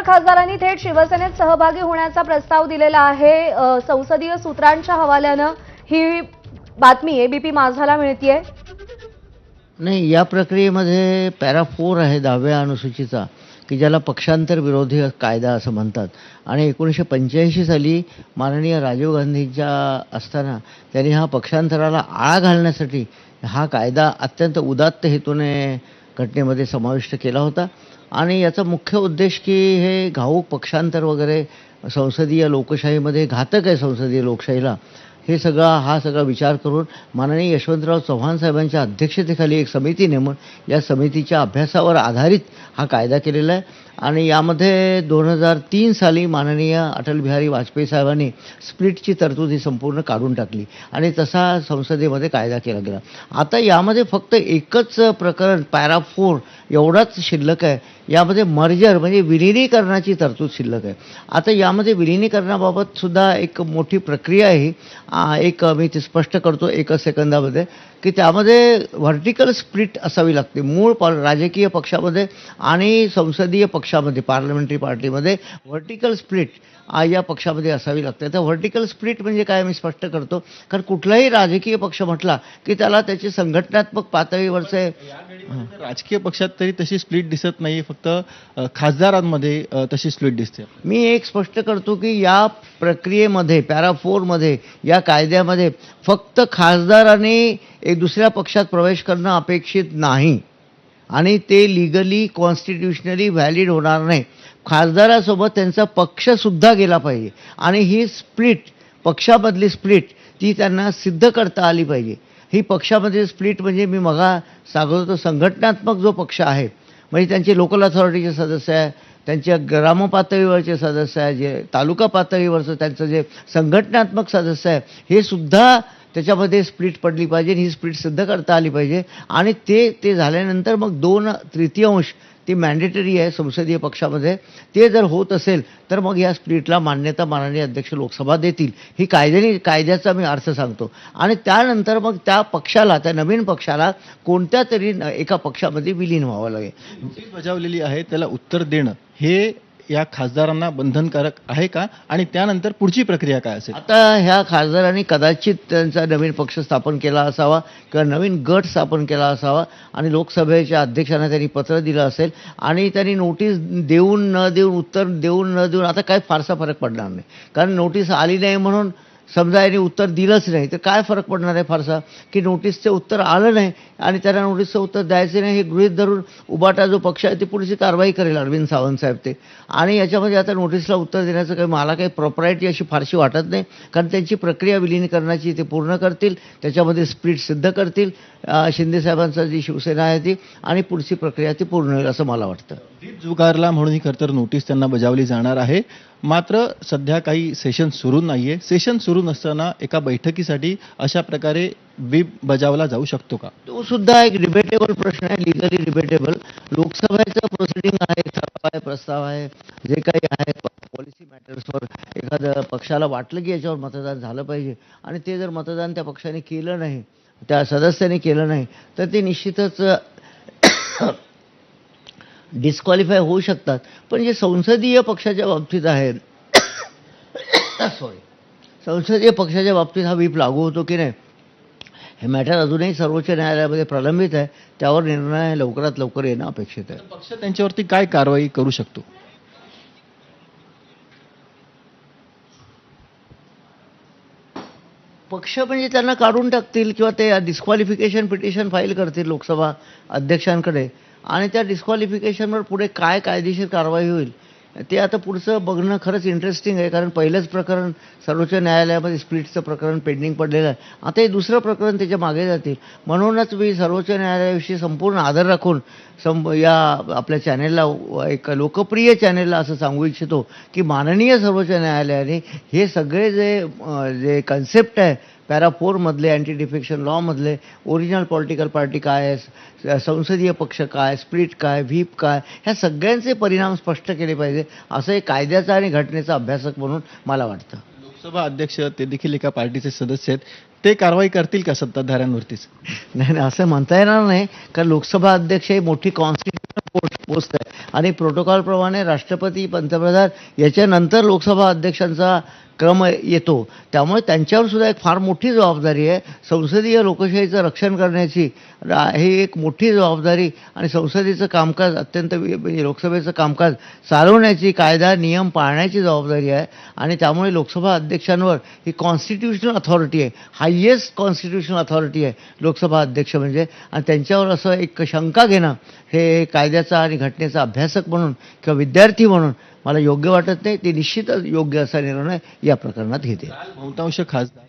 खासदारांनी थेट शिवसेनेत सहभागी होण्याचा प्रस्ताव दिलेला आहे। संसदीय सूत्रांच्या हवाल्यानं ही बातमी एबीपी माझाला मिळतेय। नाही, या प्रक्रियेमध्ये पॅरा 4 आहे 10व्या अनुसूचीचा, की ज्याला पक्षांतर विरोधी कायदा असं म्हणतात। आणि 1985 साली माननीय राजीव गांधींच्या असताना त्यांनी हा पक्षांतराला आळा घालण्यासाठी हा कायदा अत्यंत उदात्त हेतूने घटनेमध्ये समाविष्ट केला होता। आणि याचा मुख्य उद्देश की हे घाऊक पक्षांतर वगैरे संसदीय लोकशाहीमध्ये घातक आहे, संसदीय लोकशाहीला, हे हा सगळा विचार करून माननीय यशवंतराव चव्हाण साहेबांच्या अध्यक्षतेखाली एक समिती नेमून या समितीच्या अभ्यासावर आधारित हा कायदा केलेला आहे। आणि यामध्ये 2003 साली माननीय अटल बिहारी वाजपेयी साहेबांनी स्प्लिटची तरतूद ही संपूर्ण काढून टाकली आणि तसा संसदेमध्ये कायदा केला गेला। आता यामध्ये फक्त एकच प्रकरण पॅरा 4 एवढाच शिल्लक आहे। यामध्ये मर्जर म्हणजे विलिनीकरणाची तरतूद शिल्लक आहे। आता यामध्ये विलिनीकरणाबाबत सुद्धा एक मोठी प्रक्रिया आहे। मी ते स्पष्ट करतो एकच सेकंदामध्ये, की त्यामध्ये व्हर्टिकल स्प्लिट असावी लागते मूळ राजकीय पक्षामध्ये आणि संसदीय पक्षामध्ये, पार्लमेंटरी पार्टीमध्ये व्हर्टिकल स्प्लिट या पक्षामध्ये असावी लागते। तर व्हर्टिकल स्प्लिट म्हणजे काय मी स्पष्ट करतो, कारण कुठलाही राजकीय पक्ष म्हटला की त्याला त्याची संघटनात्मक पातळीवरचे राजकीय पक्षात तरी तशी स्प्लिट दिसत नाही, फक्त खासदारांमध्ये तशी स्प्लिट दिसते। मी एक स्पष्ट करतो की या प्रक्रियेमध्ये पॅरा 4 मध्ये या कायद्यामध्ये फक्त खासदारांनी एक दुसऱ्या पक्षात प्रवेश करणं अपेक्षित नाही आणि ते लीगली कॉन्स्टिट्युशनली व्हॅलिड होणार नाही। खासदारासोबत त्यांचा पक्षसुद्धा गेला पाहिजे आणि ही स्प्लिट, पक्षामधली स्प्लिट ती त्यांना सिद्ध करता आली पाहिजे। ही पक्षामध्ये स्प्लिट म्हणजे मी सांगत होतो संघटनात्मक जो पक्ष आहे, म्हणजे त्यांचे लोकल अथॉरिटीचे सदस्य आहे, त्यांच्या ग्रामपातळीवरचे सदस्य आहे, जे तालुका पातळीवरचं त्यांचं जे संघटनात्मक सदस्य आहे, हे सुद्धा त्याच्यामध्ये स्प्लिट पडली पाहिजे। ही स्प्लिट सिद्ध करता आली पाहिजे आणि ते झाल्यानंतर मग 2/3 ती मॅन्डेटरी आहे संसदीय पक्षामध्ये। ते जर होत असेल तर मग या स्प्लिटला मान्यता माननीय अध्यक्ष लोकसभा देतील। ही कायद्याचा मी अर्थ सांगतो। आणि त्यानंतर मग त्या पक्षाला, त्या नवीन पक्षाला कोणत्या तरी एका पक्षामध्ये विलीन व्हावं लागेल। नोटीस बजावलेली आहे, त्याला उत्तर देणं हे या खासदारांना बंधनकारक आहे का आणि त्यानंतर पुढची प्रक्रिया काय असेल? आता ह्या खासदारांनी कदाचित त्यांचा नवीन पक्ष स्थापन केला असावा किंवा नवीन गट स्थापन केला असावा आणि लोकसभेच्या अध्यक्षांना त्यांनी पत्र दिलं असेल आणि त्यांनी नोटीस देऊन न देऊन, उत्तर देऊन न देऊन आता काय फारसा फरक पडणार नाही। कारण नोटीस आली नाही म्हणून समजा यांनी उत्तर दिलंच नाही तर काय फरक पडणार आहे फारसा, की नोटीसचं उत्तर आलं नाही आणि त्यांना नोटीसचं उत्तर द्यायचं नाही हे गृहीत धरून उबाटा जो पक्ष आहे ते पुढची कारवाई करेल अरविंद सावंत साहेब ते। आणि याच्यामध्ये आता नोटीसला उत्तर देण्याचं काही मला काही प्रॉपर्टी अशी फारशी वाटत नाही, कारण त्यांची प्रक्रिया विलीनीकरणाची ते पूर्ण करतील, त्याच्यामध्ये स्प्लिट सिद्ध करतील शिंदे साहेबांचा जी शिवसेना आहे ती, आणि पुढची प्रक्रिया ती पूर्ण होईल असं मला वाटतं। व्हीप जुगारला म्हणून ही खरं तर नोटीस त्यांना बजावली जाणार आहे। मात्र सध्या काही सेशन सुरू नाहीये। सेशन सुरू नसताना एका बैठकीसाठी अशा प्रकारे व्हीप बजावला जाऊ शकतो का? तो सुद्धा एक डिबेटेबल प्रश्न आहे, लिगली डिबेटेबल। लोकसभेचं प्रोसिडिंग आहे, प्रस्ताव आहे, जे काही आहे पॉलिसी मॅटर्सवर एखाद्या पक्षाला वाटलं की याच्यावर मतदान झालं पाहिजे आणि ते जर मतदान त्या पक्षाने केलं नाही, त्या सदस्याने केलं नाही, तर ते निश्चितच डिस्क्वालिफाय होऊ शकतात। पण जे संसदीय पक्षाच्या बाबतीत आहे संसदीय पक्षाच्या बाबतीत हा व्हीप लागू होतो की नाही हे मॅटर अजूनही सर्वोच्च न्यायालयामध्ये प्रलंबित आहे। त्यावर निर्णय लवकरात लवकर येणं अपेक्षित आहे। पक्ष त्यांच्यावरती काय कारवाई करू शकतो? पक्ष म्हणजे त्यांना काढून टाकतील किंवा ते डिस्क्वालिफिकेशन पिटिशन फाईल करतील लोकसभा अध्यक्षांकडे आणि त्या डिस्क्वालिफिकेशनवर पुढे काय कायदेशीर कारवाई होईल ते आता पुढचं बघणं खरंच इंटरेस्टिंग आहे। कारण पहिलंच प्रकरण सर्वोच्च न्यायालयामध्ये स्प्लिटचं प्रकरण पेंडिंग पडलेलं आहे, आता हे दुसरं प्रकरण त्याच्या मागे जातील। म्हणूनच मी सर्वोच्च न्यायालयाविषयी संपूर्ण आदर राखून या आपल्या चॅनेलला, एक लोकप्रिय चॅनेलला असं सांगू इच्छितो की माननीय सर्वोच्च न्यायालयाने हे सगळे जे कन्सेप्ट आहे पॅरा 4 मधले, अँटी डिफेक्शन लॉमधले, ओरिजिनल पॉलिटिकल पार्टी काय आहे, संसदीय पक्ष काय, स्प्लिट काय, व्हीप काय, ह्या सगळ्यांचे परिणाम स्पष्ट केले पाहिजे असं एक कायद्याचा आणि घटनेचा अभ्यासक म्हणून मला वाटतं। लोकसभा अध्यक्ष ते देखील एका पार्टीचे सदस्य आहेत, ते कारवाई करतील का सत्ताधाऱ्यांवरतीच? नाही, असं म्हणता येणार नाही, कारण लोकसभा अध्यक्ष ही मोठी कॉन्स्टिट्युशनल पोस्ट आहे आणि प्रोटोकॉलप्रमाणे राष्ट्रपती, पंतप्रधान याच्यानंतर लोकसभा अध्यक्षांचा क्रम येतो. त्यामुळे त्यांच्यावर सुद्धा एक फार मोठी जबाबदारी आहे. संसदीय लोकशाहीचं रक्षण करण्याची ही एक मोठी जबाबदारी आणि संसदेचं कामकाज म्हणजे लोकसभेचं कामकाज चालवण्याची, कायदा नियम पाळण्याची जबाबदारी आहे. आणि त्यामुळे लोकसभा अध्यक्षांवर ही कॉन्स्टिट्यूशनल अथॉरिटी आहे, हायेस्ट कॉन्स्टिट्यूशनल अथॉरिटी आहे लोकसभा अध्यक्ष म्हणजे. आणि त्यांच्यावर असं एक शंका घेणं हे कायद्याचा आणि घटनेचा अभ्यासक म्हणून किंवा विद्यार्थी म्हणून मला योग्य वाटत नाही. ते निश्चितच योग्य असा निर्णय या प्रकरणात घेते. बहुतांश खासदार